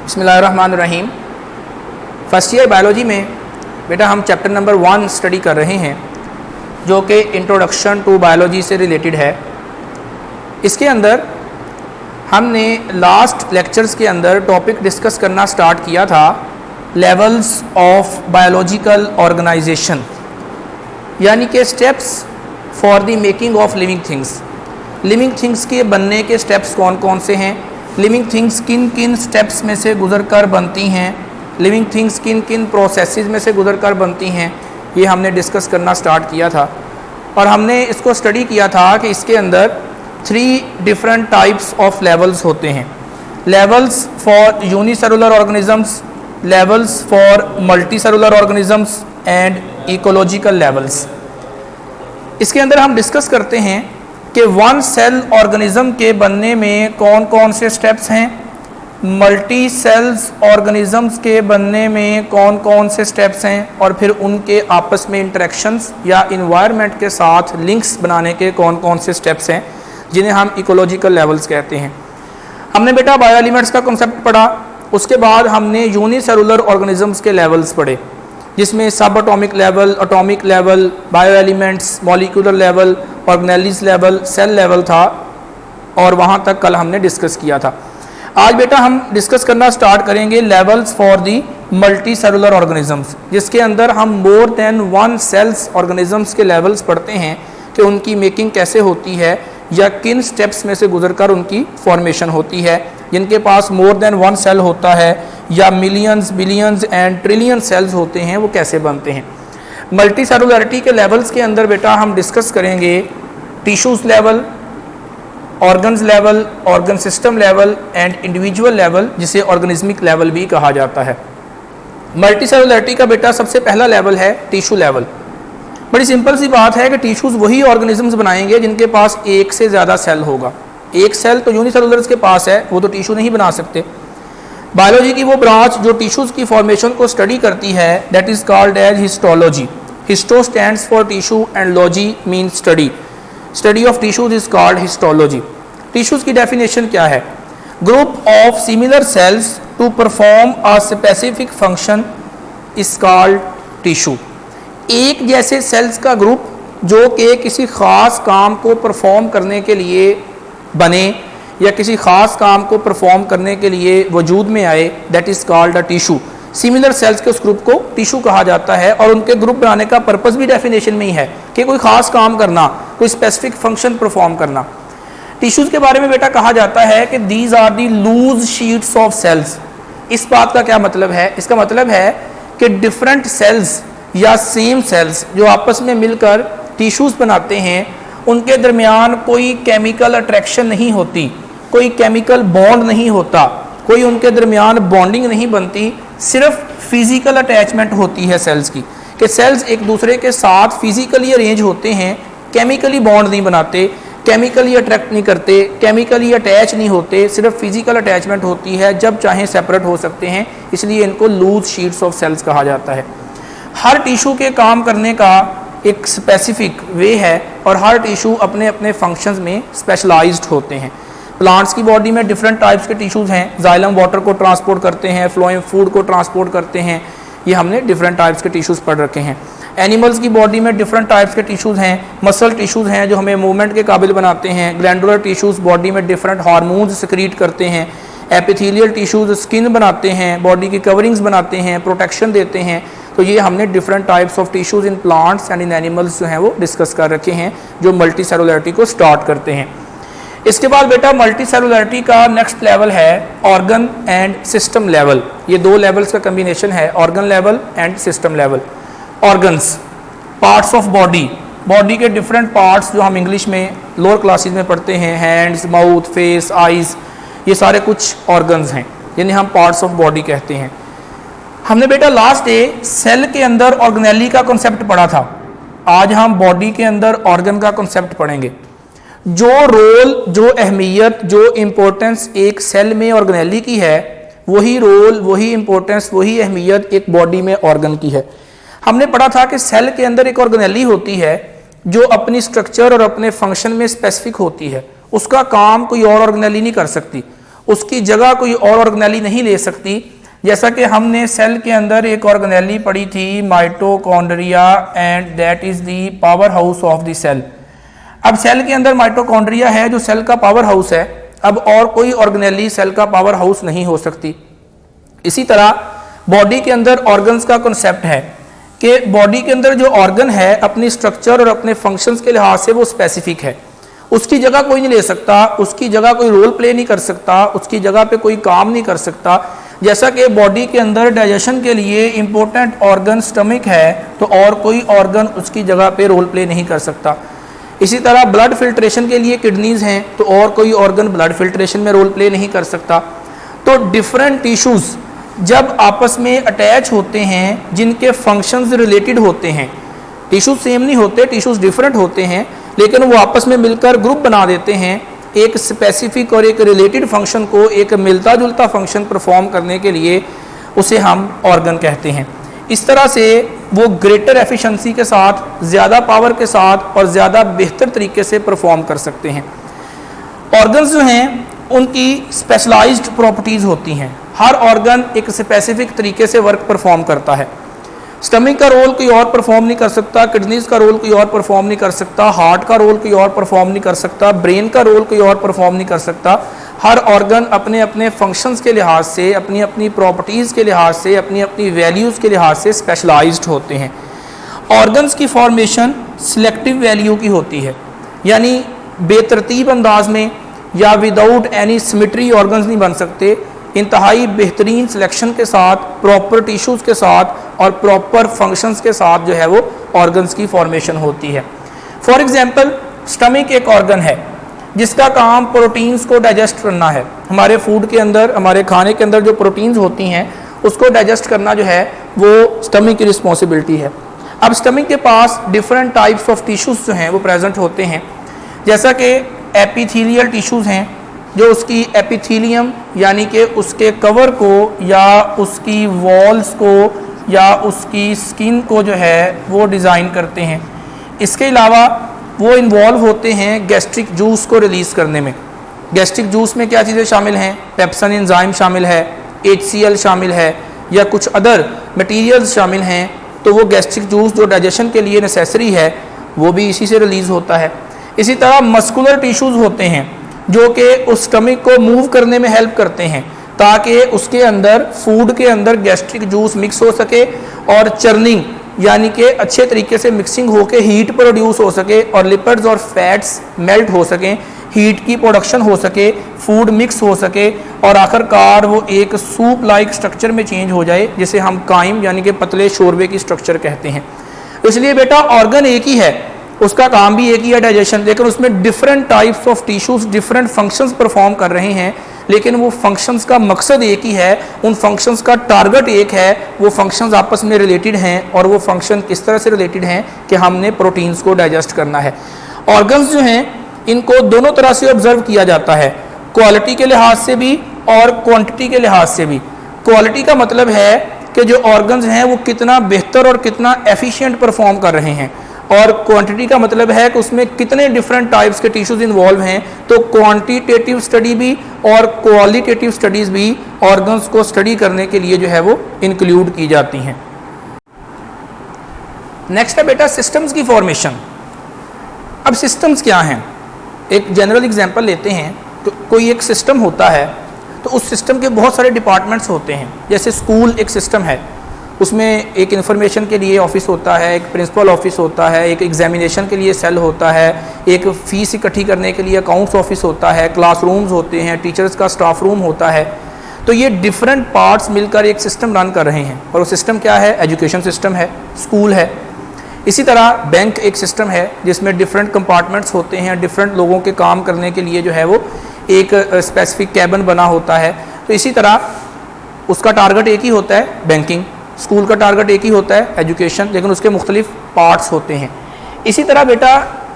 बिस्मिल्लाहिर्रहमानिर्रहीम। First year biology में बेटा हम चैप्टर नंबर 1 स्टडी कर रहे हैं जो कि इंट्रोडक्शन टू बायोलॉजी से रिलेटेड है। इसके अंदर हमने लास्ट लेक्चर्स के अंदर टॉपिक डिस्कस करना स्टार्ट किया था लेवल्स ऑफ बायोलॉजिकल ऑर्गेनाइजेशन, यानी कि steps for the making of living things. Living things के बनने के स्टेप्स कौन कौन से हैं, लिविंग थिंग्स किन किन स्टेप्स में से गुजरकर बनती हैं, लिविंग थिंग्स किन किन प्रोसेसेस में से गुजरकर बनती हैं, ये हमने डिस्कस करना स्टार्ट किया था। और हमने इसको स्टडी किया था कि इसके अंदर 3 डिफरेंट टाइप्स ऑफ लेवल्स होते हैं। Levels for unicellular organisms, levels for multicellular organisms and ecological levels. इसके अंदर हम डिस्कस करते हैं कि वन सेल ऑर्गेनिज्म के बनने में कौन कौन से स्टेप्स हैं, मल्टी सेल्स ऑर्गेनिजम्स के बनने में कौन कौन से स्टेप्स हैं, और फिर उनके आपस में इंटरेक्शंस या इन्वायरमेंट के साथ लिंक्स बनाने के कौन कौन से स्टेप्स हैं जिन्हें हम इकोलॉजिकल लेवल्स कहते हैं। हमने बेटा बायो एलिमेंट्स का कॉन्सेप्ट पढ़ा, उसके बाद हमने यूनिसेलुलर ऑर्गेनिजम्स के लेवल्स पढ़े जिसमें सब atomic level, atomic level, bio elements, molecular level, organelles level, cell level था, और वहाँ तक कल हमने डिस्कस किया था। आज बेटा हम डिस्कस करना स्टार्ट करेंगे levels for the multi cellular organisms, जिसके अंदर हम मोर देन 1 सेल्स ऑर्गेनिजम्स के लेवल्स पढ़ते हैं कि उनकी मेकिंग कैसे होती है या किन स्टेप्स में से गुजरकर उनकी फॉर्मेशन होती है। जिनके पास मोर देन 1 सेल होता है या millions, billions and trillion cells होते हैं, वो कैसे बनते हैं। मल्टी सेलुलरिटी के लेवल्स के अंदर बेटा हम डिस्कस करेंगे tissues level, organs level, organ system level and individual level, जिसे ऑर्गेनिज्मिक लेवल भी कहा जाता है। मल्टी सेलुलरिटी का बेटा सबसे पहला लेवल है टिश्यू लेवल। बड़ी सिंपल सी बात है कि टिश्यूज़ वही ऑर्गेनिजम्स बनाएंगे जिनके पास एक से ज़्यादा सेल होगा। एक सेल तो यूनिसेलुलर्स के पास है, वो तो टिश्यू नहीं बना सकते। बायोलॉजी की वो ब्रांच जो टिश्यूज़ की फॉर्मेशन को स्टडी करती है that is called as histology. Histo stands for tissue and logy means study. Study of tissues is called histology. Tissues की डेफिनेशन क्या है? Group of similar cells to perform a specific function is called tissue. एक जैसे sales का group जो कि किसी ख़ास काम को परफॉर्म करने के लिए बने या किसी ख़ास काम को परफॉर्म करने के लिए वजूद में आए, that is called a tissue. Similar sales के उस ग्रुप को टिश्यू कहा जाता है, और उनके ग्रुप बनाने का पर्पस भी डेफिनेशन में ही है कि कोई ख़ास काम करना, कोई स्पेसिफिक फंक्शन परफॉर्म करना। टिश्यूज़ के बारे में बेटा कहा जाता है कि these are the loose sheets of cells. इस बात का क्या मतलब है? इसका मतलब है कि डिफरेंट सेल्स या सेम सेल्स जो आपस में मिलकर टिश्यूज़ बनाते हैं, उनके दरमियान कोई केमिकल अट्रैक्शन नहीं होती, कोई केमिकल बॉन्ड नहीं होता, कोई उनके दरमियान बॉन्डिंग नहीं बनती, सिर्फ फिज़िकल अटैचमेंट होती है सेल्स की, कि सेल्स एक दूसरे के साथ फिज़िकली अरेंज होते हैं, केमिकली बॉन्ड नहीं बनाते, केमिकली अट्रैक्ट नहीं करते, केमिकली अटैच नहीं होते, सिर्फ फिज़िकल अटैचमेंट होती है, जब चाहें सेपरेट हो सकते हैं, इसलिए इनको लूज शीट्स ऑफ सेल्स कहा जाता है। हर टिश्यू के काम करने का एक स्पेसिफिक वे है और हर टिश्यू अपने अपने फंक्शंस में स्पेशलाइज्ड होते हैं। प्लांट्स की बॉडी में डिफरेंट टाइप्स के टिश्यूज़ हैं, जाइलम वाटर को ट्रांसपोर्ट करते हैं, फ्लोएम फूड को ट्रांसपोर्ट करते हैं, ये हमने डिफरेंट टाइप्स के टिश्यूज़ पढ़ रखे हैं। एनिमल्स की बॉडी में डिफरेंट टाइप्स के टिश्यूज़ हैं, मसल टिश्यूज़ हैं जो हमें मूवमेंट के काबिल बनाते हैं, ग्लैंडुलर टिश्यूज़ बॉडी में डिफरेंट हार्मोन्स सिक्रीट करते हैं, एपिथेलियल टिश्यूज़ स्किन बनाते हैं, बॉडी की कवरिंग्स बनाते हैं, प्रोटेक्शन देते हैं। तो ये हमने different types of tissues in plants and in animals जो हैं वो डिस्कस कर रखे हैं, जो मल्टी सेलुलरिटी को स्टार्ट करते हैं। इसके बाद बेटा मल्टी सेलुलरिटी का नेक्स्ट लेवल है ऑर्गन एंड सिस्टम लेवल। ये 2 लेवल्स का कम्बिनेशन है, organ level and system level. Organs, parts of body, body के डिफरेंट पार्ट्स जो हम इंग्लिश में लोअर क्लासेस में पढ़ते हैं, हैंड्स, माउथ, फेस, आइज़, ये सारे कुछ ऑर्गन्स हैं जिन्हें हम पार्ट्स ऑफ बॉडी कहते हैं। हमने बेटा लास्ट डे सेल के अंदर ऑर्गेनेली का कॉन्सेप्ट पढ़ा था, आज हम बॉडी के अंदर ऑर्गन का कॉन्सेप्ट पढ़ेंगे। जो रोल, जो अहमियत, जो इम्पोर्टेंस एक सेल में ऑर्गेनेली की है, वही रोल, वही इम्पोर्टेंस, वही अहमियत एक बॉडी में ऑर्गन की है। हमने पढ़ा था कि सेल के अंदर एक ऑर्गेनेली होती है जो अपनी स्ट्रक्चर और अपने फंक्शन में स्पेसिफिक होती है, उसका काम कोई और ऑर्गेनेली नहीं कर सकती। उसकी जगह कोई और ऑर्गेनेली नहीं ले सकती। जैसा कि हमने सेल के अंदर एक ऑर्गेनेली पढ़ी थी mitochondria, and that is the power house of the cell. अब सेल के अंदर माइटोकॉन्ड्रिया है जो सेल का पावर हाउस है, अब और कोई ऑर्गेनेली सेल का पावर हाउस नहीं हो सकती। इसी तरह बॉडी के अंदर ऑर्गन्स का कॉन्सेप्ट है कि बॉडी के अंदर जो ऑर्गन है अपनी स्ट्रक्चर और अपने फंक्शंस के लिहाज से वो स्पेसिफिक है, उसकी जगह कोई नहीं ले सकता, उसकी जगह कोई रोल प्ले नहीं कर सकता, उसकी जगह पे कोई काम नहीं कर सकता। जैसा कि बॉडी के अंदर डाइजेशन के लिए इंपॉर्टेंट ऑर्गन स्टमक है, तो और कोई ऑर्गन उसकी जगह पे रोल प्ले नहीं कर सकता। इसी तरह ब्लड फिल्ट्रेशन के लिए किडनीज हैं, तो और कोई ऑर्गन ब्लड फिल्ट्रेशन में रोल प्ले नहीं कर सकता। तो डिफरेंट टिश्यूज जब आपस में अटैच होते हैं जिनके फंक्शंस रिलेटेड होते हैं, टिश्यूज सेम नहीं होते, टिश्यूज डिफरेंट होते हैं, लेकिन वो आपस में मिलकर ग्रुप बना देते हैं एक स्पेसिफिक और एक रिलेटेड फंक्शन को, एक मिलता जुलता फंक्शन परफॉर्म करने के लिए, उसे हम ऑर्गन कहते हैं। इस तरह से वो ग्रेटर एफिशिएंसी के साथ, ज़्यादा पावर के साथ और ज़्यादा बेहतर तरीके से परफॉर्म कर सकते हैं। ऑर्गन्स जो हैं उनकी स्पेशलाइज्ड प्रॉपर्टीज़ होती हैं, हर ऑर्गन एक स्पेसिफिक तरीके से वर्क परफॉर्म करता है। स्टमक का रोल कोई और परफॉर्म नहीं कर सकता, किडनीज का रोल कोई और परफॉर्म नहीं कर सकता, हार्ट का रोल कोई और परफॉर्म नहीं कर सकता, ब्रेन का रोल कोई और परफॉर्म नहीं कर सकता। हर ऑर्गन अपने अपने फंक्शंस के लिहाज से, अपनी अपनी प्रॉपर्टीज़ के लिहाज से, अपनी अपनी वैल्यूज़ के लिहाज से स्पेशलाइज्ड होते हैं। ऑर्गन्स की फॉर्मेशन सिलेक्टिव वैल्यू की होती है, यानी बेतरतीब अंदाज में या विदाउट एनी सिमेट्री ऑर्गन्स नहीं बन सकते। इंतहाई बेहतरीन सिलेक्शन के साथ, प्रॉपर टिश्यूज़ के साथ और प्रॉपर फंक्शंस के साथ जो है वो ऑर्गन्स की फॉर्मेशन होती है। फॉर एग्जांपल स्टमक एक ऑर्गन है जिसका काम प्रोटीन्स को डाइजेस्ट करना है। हमारे फूड के अंदर, हमारे खाने के अंदर जो प्रोटीन्स होती हैं उसको डाइजेस्ट करना जो है वो स्टमक की रिस्पॉन्सिबिलिटी है। अब स्टमक के पास डिफरेंट टाइप्स ऑफ टिश्यूज़ जो हैं वो प्रेजेंट होते हैं, जैसा कि एपिथेलियल टिश्यूज़ हैं जो उसकी एपिथेलियम यानी कि उसके कवर को या उसकी वॉल्स को या उसकी स्किन को जो है वो डिज़ाइन करते हैं। इसके अलावा वो इन्वॉल्व होते हैं गैस्ट्रिक जूस को रिलीज़ करने में। गैस्ट्रिक जूस में क्या चीज़ें शामिल हैं? पेप्सन एंजाइम शामिल है, HCl शामिल है या कुछ अदर मटेरियल्स शामिल हैं। तो वो गैस्ट्रिक जूस जो डाइजेशन के लिए नेसेसरी है वो भी इसी से रिलीज़ होता है। इसी तरह मस्कुलर टिश्यूज़ होते हैं जो कि उस स्टमक को मूव करने में हेल्प करते हैं ताकि उसके अंदर, फूड के अंदर गैस्ट्रिक जूस मिक्स हो सके और चर्निंग यानी कि अच्छे तरीके से मिक्सिंग होके हीट प्रोड्यूस हो सके और लिपिड्स और फैट्स मेल्ट हो सकें, हीट की प्रोडक्शन हो सके, फूड मिक्स हो सके और आखिरकार वो एक सूप लाइक स्ट्रक्चर में चेंज हो जाए जिसे हम काइम यानी कि पतले शोरबे की स्ट्रक्चर कहते हैं। इसलिए बेटा ऑर्गन एक ही है, उसका काम भी एक ही है डाइजेशन, लेकिन उसमें different types of tissues different functions perform कर रहे हैं, लेकिन वो फंक्शंस का मकसद एक ही है, उन फंक्शंस का टारगेट एक है, वो फंक्शंस आपस में रिलेटेड हैं और वो फंक्शन किस तरह से रिलेटेड हैं कि हमने प्रोटीन्स को डाइजेस्ट करना है। ऑर्गन्स जो हैं इनको दोनों तरह से ऑब्जर्व किया जाता है, क्वालिटी के लिहाज से भी और क्वांटिटी के लिहाज से भी। क्वालिटी का मतलब है कि जो ऑर्गन्स हैं वो कितना बेहतर और कितना एफिशिएंट परफॉर्म कर रहे हैं, और क्वांटिटी का मतलब है कि उसमें कितने डिफरेंट टाइप्स के टिश्यूज इन्वॉल्व हैं। तो क्वांटिटेटिव स्टडी भी और क्वालिटेटिव स्टडीज़ भी ऑर्गन्स को स्टडी करने के लिए जो है वो इंक्लूड की जाती हैं। नेक्स्ट है बेटा सिस्टम्स की फॉर्मेशन। अब सिस्टम्स क्या हैं? एक जनरल एग्जांपल लेते हैं। तो कोई एक सिस्टम होता है तो उस सिस्टम के बहुत सारे डिपार्टमेंट्स होते हैं। जैसे स्कूल एक सिस्टम है, उसमें एक इन्फॉर्मेशन के लिए ऑफिस होता है, एक प्रिंसिपल ऑफिस होता है, एक एग्जामिनेशन के लिए सेल होता है, एक फ़ीस इकट्ठी करने के लिए अकाउंट्स ऑफिस होता है, क्लासरूम्स होते हैं, टीचर्स का स्टाफ रूम होता है। तो ये डिफरेंट पार्ट्स मिलकर एक सिस्टम रन कर रहे हैं, और वो सिस्टम क्या है? एजुकेशन सिस्टम है, स्कूल है। इसी तरह बैंक एक सिस्टम है जिसमें डिफरेंट कंपार्टमेंट्स होते हैं, डिफरेंट लोगों के काम करने के लिए जो है वो एक स्पेसिफिक कैबिन बना होता है। तो इसी तरह उसका टारगेट एक ही होता है, बैंकिंग। स्कूल का टारगेट एक ही होता है, एजुकेशन, लेकिन उसके मुख्तलिफ पार्ट्स होते हैं। इसी तरह बेटा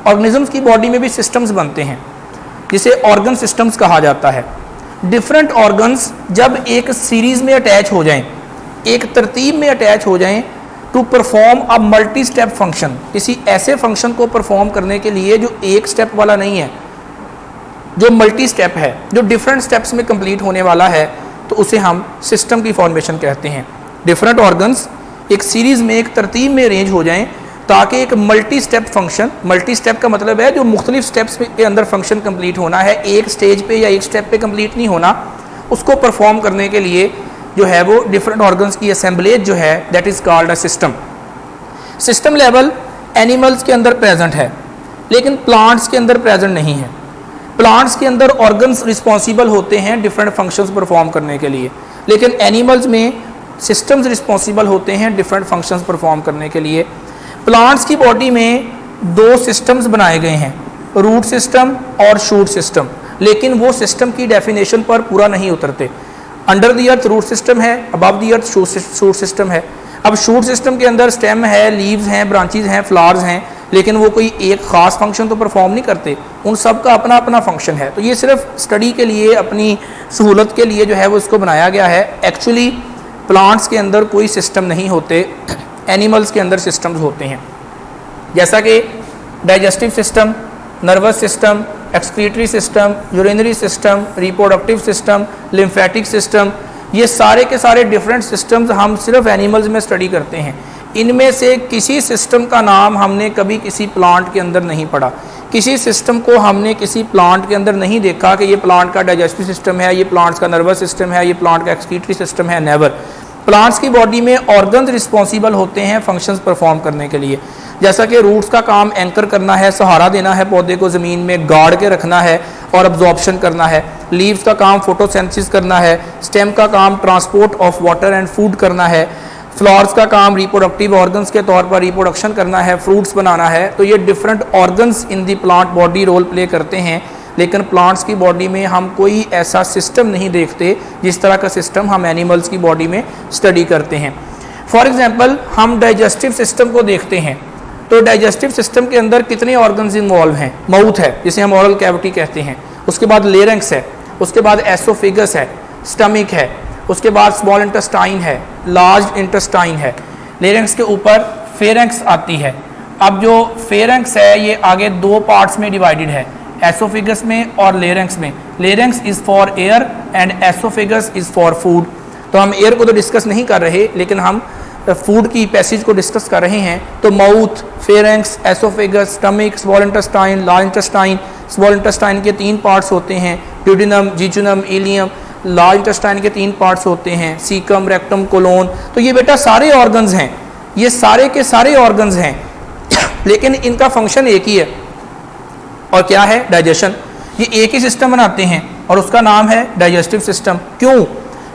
ऑर्गेनिजम्स की बॉडी में भी सिस्टम्स बनते हैं जिसे ऑर्गन सिस्टम्स कहा जाता है। डिफरेंट ऑर्गन्स जब एक सीरीज़ में अटैच हो जाएं, एक तरतीब में अटैच हो जाएं to perform a multi step function, किसी ऐसे फंक्शन को परफॉर्म करने के लिए जो एक स्टेप वाला नहीं है, जो मल्टी स्टेप है, जो डिफरेंट स्टेप्स में कंप्लीट होने वाला है, तो उसे हम सिस्टम की फॉर्मेशन कहते हैं। डिफरेंट ऑर्गन्स एक सीरीज में, एक तरतीब में अरेंज हो जाएं ताकि एक multi step function, multi step का मतलब है जो मुख्तलिफ स्टेप्स के अंदर फंक्शन कंप्लीट होना है, एक स्टेज पे या एक स्टेप पे कंप्लीट नहीं होना, उसको परफॉर्म करने के लिए जो है वो डिफरेंट ऑर्गन्स की असेंबलेज जो है that is called a system. System level animals के अंदर प्रेजेंट है लेकिन प्लांट्स के अंदर प्रेजेंट नहीं है। प्लांट्स के अंदर ऑर्गन्स रिस्पॉन्सिबल होते हैं डिफरेंट फंक्शंस परफॉर्म करने के लिए, लेकिन एनिमल्स में सिस्टम्स रिस्पॉन्सिबल होते हैं डिफरेंट फंक्शंस परफॉर्म करने के लिए। प्लांट्स की बॉडी में दो सिस्टम्स बनाए गए हैं, रूट सिस्टम और शूट सिस्टम, लेकिन वो सिस्टम की डेफिनेशन पर पूरा नहीं उतरते। Under the earth root system है, above the earth shoot system है। अब शूट सिस्टम के अंदर स्टेम है, लीव्स हैं, ब्रांचेज हैं, फ्लावर्स हैं, लेकिन वो कोई एक ख़ास फंक्शन तो परफॉर्म नहीं करते, उन सब का अपना अपना फंक्शन है। तो ये सिर्फ स्टडी के लिए, अपनी सहूलत के लिए जो है वो इसको बनाया गया है। एक्चुअली प्लांट्स के अंदर कोई सिस्टम नहीं होते, एनिमल्स के अंदर सिस्टम्स होते हैं, जैसा कि digestive system, nervous system, excretory system, urinary system, reproductive system, lymphatic system, ये सारे के सारे डिफरेंट सिस्टम्स हम सिर्फ एनिमल्स में स्टडी करते हैं। इनमें से किसी सिस्टम का नाम हमने कभी किसी प्लांट के अंदर नहीं पढ़ा, किसी सिस्टम को हमने किसी प्लांट के अंदर नहीं देखा कि ये प्लांट का डाइजेस्टिव सिस्टम है, ये प्लांट्स का नर्वस सिस्टम है, ये प्लांट का एक्सक्रीटरी सिस्टम है, नेवर। प्लांट्स की बॉडी में ऑर्गन्स रिस्पॉन्सिबल होते हैं फंक्शंस परफॉर्म करने के लिए, जैसा कि रूट्स का काम एंकर करना है, सहारा देना है पौधे को ज़मीन में, गाड़ के रखना है और अब्जॉर्प्शन करना है। लीव्स का काम फोटोसिंथेसिस करना है। स्टेम का काम transport of water and food करना है। फ्लावर्स का काम रिप्रोडक्टिव ऑर्गन्स के तौर पर रिप्रोडक्शन करना है, फ्रूट्स बनाना है। तो ये different organs in the plant body roll play करते हैं, लेकिन प्लांट्स की बॉडी में हम कोई ऐसा सिस्टम नहीं देखते जिस तरह का सिस्टम हम एनिमल्स की बॉडी में स्टडी करते हैं। फॉर एग्जांपल हम डाइजेस्टिव सिस्टम को देखते हैं, तो डाइजेस्टिव सिस्टम के अंदर कितने ऑर्गन्स इन्वॉल्व हैं? माउथ है जिसे हम ओरल कैविटी कहते हैं, उसके बाद लेरिंक्स है, उसके बाद एसोफेगस है, स्टमक है, उसके बाद स्मॉल इंटेस्टाइन है, लार्ज इंटेस्टाइन है, लेरिंक्स के ऊपर फेरेंक्स आती है। अब जो फेरेंक्स है ये आगे दो पार्ट्स में डिवाइडेड है, एसोफेगस में और लेरिंक्स में। Larynx is for air and oesophagus is for food. तो हम एयर को तो डिस्कस नहीं कर रहे, लेकिन हम फूड की पैसेज को डिस्कस कर रहे हैं। तो mouth, pharynx, oesophagus, stomach, small intestine, large intestine. Small intestine के 3 पार्ट्स होते हैं, ड्यूडेनम, जिजुनम, इलियम। लार्ज इंटेस्टाइन के 3 पार्ट्स होते हैं, सीकम, रेक्टम, कोलोन। तो ये बेटा सारे ऑर्गन्स हैं, ये सारे के सारे ऑर्गन्स हैं, लेकिन इनका फंक्शन एक ही है, और क्या है? डाइजेशन। ये एक ही सिस्टम बनाते हैं और उसका नाम है डाइजेस्टिव सिस्टम। क्यों?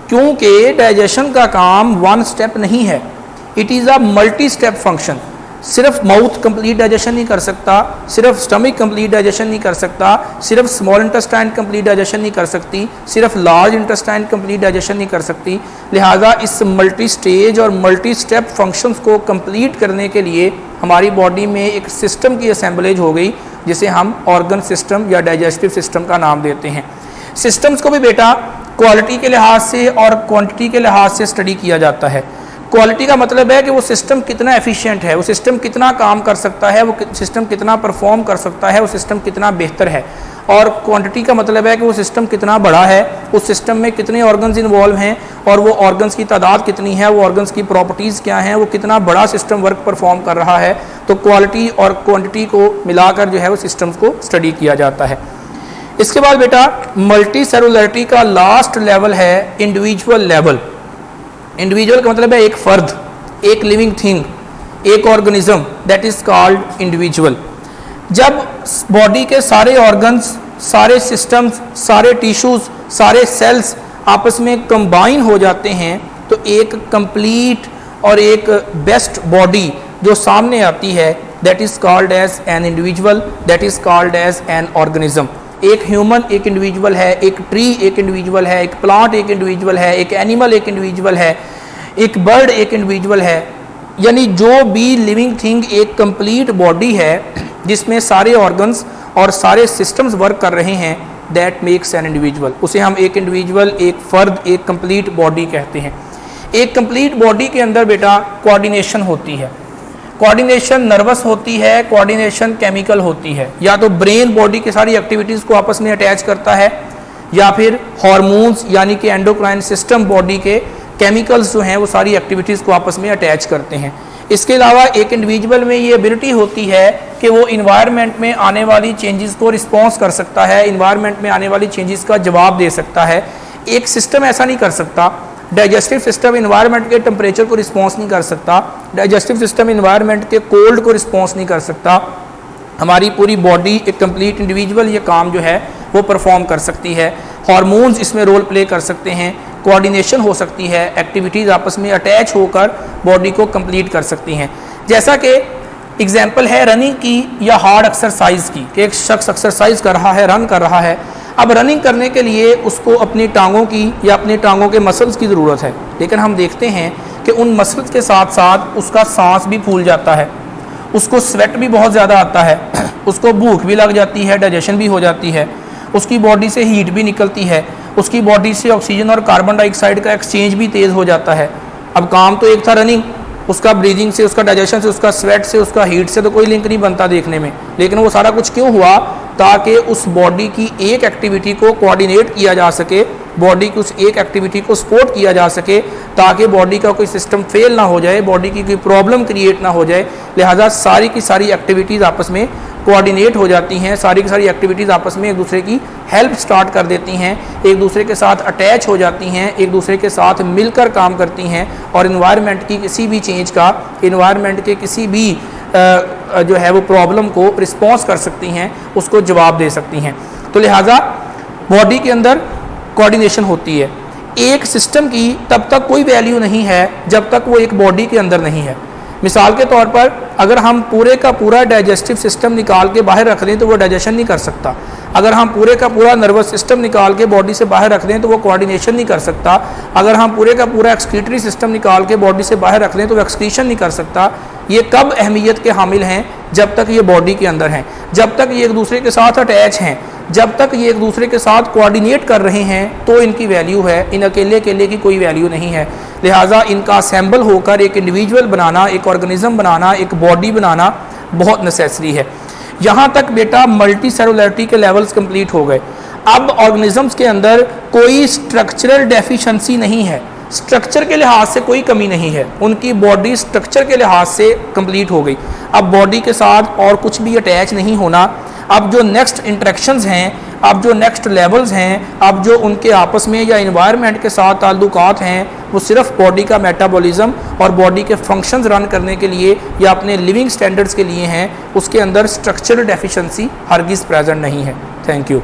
क्योंकि डाइजेशन का काम वन स्टेप नहीं है, it is a multi step function. सिर्फ माउथ कंप्लीट डाइजेशन नहीं कर सकता, सिर्फ स्टमक कंप्लीट डाइजेशन नहीं कर सकता, सिर्फ स्मॉल इंटेस्टाइन कंप्लीट डाइजेशन नहीं कर सकती, सिर्फ लार्ज इंटेस्टाइन कंप्लीट डाइजेशन नहीं कर सकती। लिहाजा इस मल्टी स्टेज और मल्टी स्टेप फंक्शंस को कंप्लीट करने के लिए हमारी बॉडी में एक सिस्टम की असेंबलेज हो गई, जिसे हम ऑर्गन सिस्टम या डाइजेस्टिव सिस्टम का नाम देते हैं। सिस्टम्स को भी बेटा क्वालिटी के लिहाज से और क्वांटिटी के लिहाज से स्टडी किया जाता है। क्वालिटी का मतलब है कि वो सिस्टम कितना एफिशिएंट है, वो सिस्टम कितना काम कर सकता है, वो सिस्टम कितना परफॉर्म कर सकता है, वो सिस्टम कितना बेहतर है। और क्वांटिटी का मतलब है कि वो सिस्टम कितना बड़ा है, उस सिस्टम में कितने ऑर्गन्स इन्वॉल्व हैं और वो ऑर्गन्स की तादाद कितनी है, वो ऑर्गन्स की प्रॉपर्टीज़ क्या हैं, वो कितना बड़ा सिस्टम वर्क परफॉर्म कर रहा है। तो क्वालिटी और क्वांटिटी को मिलाकर जो है वो सिस्टम्स को स्टडी किया जाता है। इसके बाद बेटा मल्टी सेलुलरिटी का लास्ट लेवल है इंडिविजुअल लेवल। इंडिविजुअल का मतलब है एक फर्द, एक लिविंग थिंग, एक organism, that is called individual. जब बॉडी के सारे ऑर्गन्स, सारे सिस्टम्स, सारे टिश्यूज, सारे सेल्स आपस में कंबाइन हो जाते हैं तो एक कंप्लीट और एक बेस्ट बॉडी जो सामने आती है, that is called as an individual, that is called as an organism. एक ह्यूमन एक इंडिविजुअल है, एक ट्री एक इंडिविजुअल है, एक प्लांट एक इंडिविजुअल है, एक एनिमल एक इंडिविजुअल है, एक बर्ड एक इंडिविजुअल है। यानी जो भी लिविंग थिंग एक कंप्लीट बॉडी है जिसमें सारे ऑर्गन्स और सारे सिस्टम्स वर्क कर रहे हैं, दैट मेक्स एन इंडिविजुअल। उसे हम एक इंडिविजुअल, एक फर्द, एक कंप्लीट बॉडी कहते हैं। एक कंप्लीट बॉडी के अंदर बेटा कोऑर्डिनेशन होती है। कोऑर्डिनेशन नर्वस होती है, कोऑर्डिनेशन केमिकल होती है। या तो ब्रेन बॉडी की सारी एक्टिविटीज़ को आपस में अटैच करता है, या फिर हार्मोन्स यानी कि एंडोक्राइन सिस्टम बॉडी के केमिकल्स जो हैं वो सारी एक्टिविटीज़ को आपस में अटैच करते हैं। इसके अलावा एक इंडिविजुअल में ये एबिलिटी होती है कि वो इन्वायरमेंट में आने वाली चेंजेस को रिस्पॉन्स कर सकता है, इन्वायरमेंट में आने वाली चेंजेस का जवाब दे सकता है। एक सिस्टम ऐसा नहीं कर सकता। डाइजेस्टिव सिस्टम इन्वायरमेंट के टेम्परेचर को रिस्पॉन्स नहीं कर सकता, डाइजेस्टिव सिस्टम इन्वायरमेंट के कोल्ड को रिस्पॉन्स नहीं कर सकता। हमारी पूरी बॉडी एक कंप्लीट इंडिविजुअल ये काम जो है वो परफॉर्म कर सकती है। हार्मोन्स इसमें रोल प्ले कर सकते हैं, कोऑर्डिनेशन हो सकती है, एक्टिविटीज़ आपस में अटैच होकर बॉडी को कंप्लीट कर सकती हैं। जैसा कि एग्जाम्पल है रनिंग की या हार्ड एक्सरसाइज की, कि एक शख्स एक्सरसाइज कर रहा है, रन कर रहा है। अब रनिंग करने के लिए उसको अपनी टांगों की या अपने टांगों के मसल्स की ज़रूरत है, लेकिन हम देखते हैं कि उन मसल्स के साथ साथ उसका सांस भी फूल जाता है, उसको स्वेट भी बहुत ज़्यादा आता है, उसको भूख भी लग जाती है, डाइजेशन भी हो जाती है, उसकी बॉडी से हीट भी निकलती है, उसकी बॉडी से ऑक्सीजन और कार्बन डाइऑक्साइड का एक्सचेंज भी तेज़ हो जाता है। अब काम तो एक था रनिंग, उसका ब्रीदिंग से, उसका डाइजेशन से, उसका स्वेट से, उसका हीट से तो कोई लिंक नहीं बनता देखने में, लेकिन वो सारा कुछ क्यों हुआ? ताकि उस बॉडी की एक एक्टिविटी को कोऑर्डिनेट किया जा सके, बॉडी की उस एक एक्टिविटी को सपोर्ट किया जा सके, ताकि बॉडी का कोई सिस्टम फेल ना हो जाए, बॉडी की कोई प्रॉब्लम क्रिएट ना हो जाए। लिहाजा सारी की सारी एक्टिविटीज़ आपस में कोऑर्डिनेट हो जाती हैं, सारी की सारी एक्टिविटीज़ आपस में एक दूसरे की हेल्प स्टार्ट कर देती हैं, एक दूसरे के साथ अटैच हो जाती हैं, एक दूसरे के साथ मिलकर काम करती हैं और इन्वायरमेंट की किसी भी चेंज का, इन्वायरमेंट के किसी भी जो है वो प्रॉब्लम को रिस्पॉन्स कर सकती हैं, उसको जवाब दे सकती हैं। तो लिहाजा बॉडी के अंदर कोऑर्डिनेशन होती है। एक सिस्टम की तब तक कोई वैल्यू नहीं है जब तक वो एक बॉडी के अंदर नहीं है। मिसाल के तौर पर अगर हम पूरे का पूरा डाइजेस्टिव सिस्टम निकाल के बाहर रख दें तो वो डाइजेशन नहीं कर सकता। अगर हम पूरे का पूरा नर्वस सिस्टम निकाल के बॉडी से बाहर रख दें तो वो कोऑर्डिनेशन नहीं कर सकता। अगर हम पूरे का पूरा एक्सक्रीटरी सिस्टम निकाल के बॉडी से बाहर रख दें तो वो एक्सक्रीशन नहीं कर सकता। ये कब अहमियत के हामिल हैं? जब तक ये बॉडी के अंदर हैं, जब तक ये एक दूसरे के साथ अटैच हैं, जब तक ये एक दूसरे के साथ कोऑर्डिनेट कर रहे हैं तो इनकी वैल्यू है। इन अकेले की कोई वैल्यू नहीं है। लिहाजा इनका असेंबल होकर एक इंडिविजुअल बनाना, एक ऑर्गेनिज्म बनाना, एक बॉडी बनाना बहुत नेसेसरी है। यहाँ तक बेटा मल्टी सेलुलरिटी के लेवल्स कंप्लीट हो गए। अब ऑर्गेनिजम्स के अंदर कोई स्ट्रक्चरल डेफिशिएंसी नहीं है, स्ट्रक्चर के लिहाज से कोई कमी नहीं है, उनकी बॉडी स्ट्रक्चर के लिहाज से कंप्लीट हो गई। अब बॉडी के साथ और कुछ भी अटैच नहीं होना। अब जो नेक्स्ट इंटरेक्शंस हैं, अब जो नेक्स्ट लेवल्स हैं, अब जो उनके आपस में या इन्वायरमेंट के साथ ताल्लुकात हैं, वो सिर्फ बॉडी का मेटाबॉलिज्म और बॉडी के फंक्शंस रन करने के लिए या अपने लिविंग स्टैंडर्ड्स के लिए हैं। उसके अंदर स्ट्रक्चरल डेफिशिएंसी हरगिज़ प्रेजेंट नहीं है। Thank you.